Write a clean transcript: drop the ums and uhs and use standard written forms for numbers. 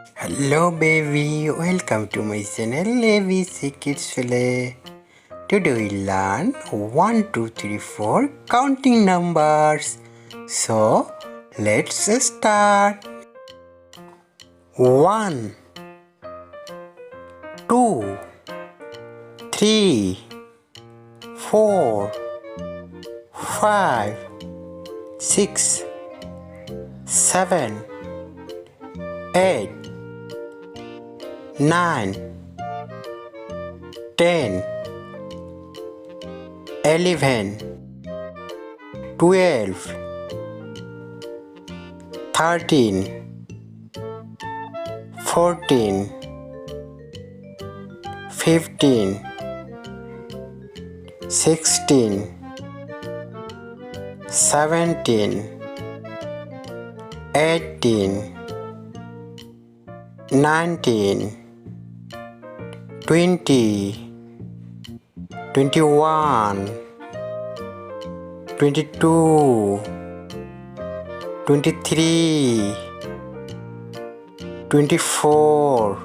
Hello baby, welcome to my channel ABC Kids Play. Today we learn 1, 2, 3, 4 counting numbers. So let's start. 1, 2, 3, 4, 5, 6, 7, 8, 9, 10, 11, 12, 13, 14, 15, 16, 17, 18, 19, 20, 21, 22, 23, 24,